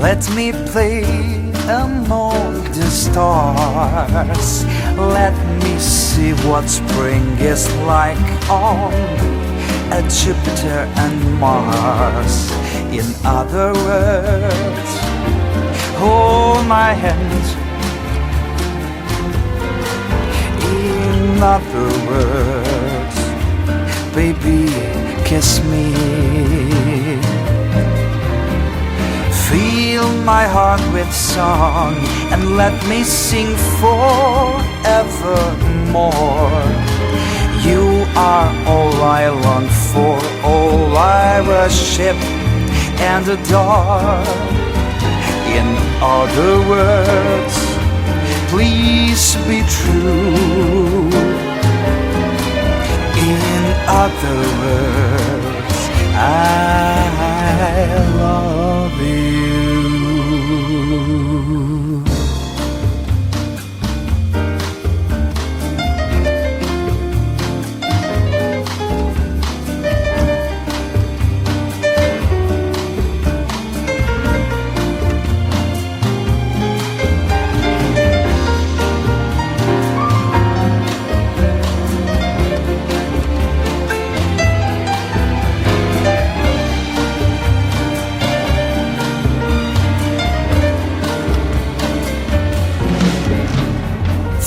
Let me play among the stars. Let me see what spring is like on Jupiter and Mars. In other words, hold my hand. In other words, baby, kiss me. Fill my heart with song and let me sing forevermore. You are all I long for, all I worship and adore. In other words, please be true. In other words, I love you.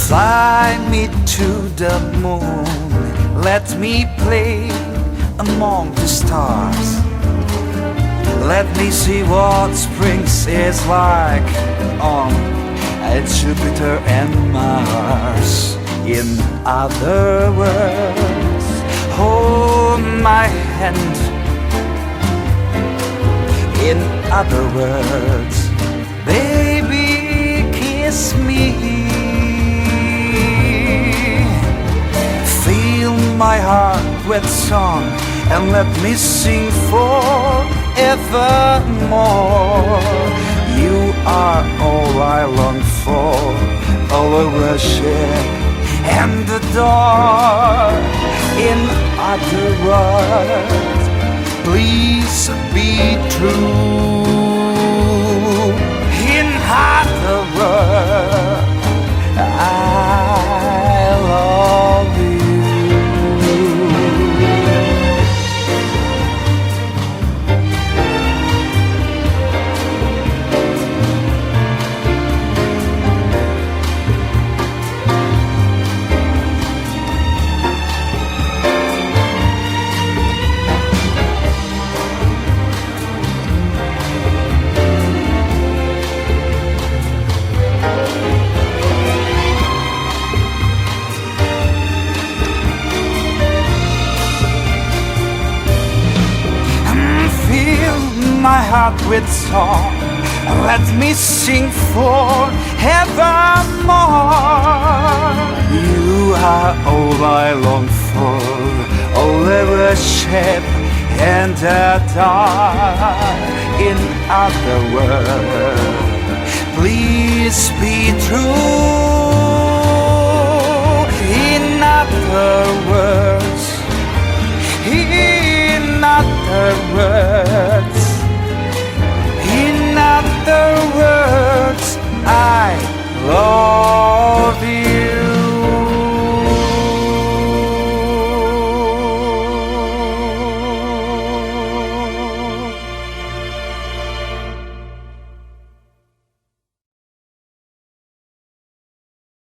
Fly me to the moon, let me play among the stars. Let me see what spring is like on Jupiter and Mars. In other words, hold my hand. In other words, baby, kiss me. My heart with song and let me sing forevermore. You are all I long for, all I worship and adore. In other words, please be true. In other words, I love you. My heart with song, let me sing forevermore. You are all I long for, all I worship and adore. In other words, please be true. In other words,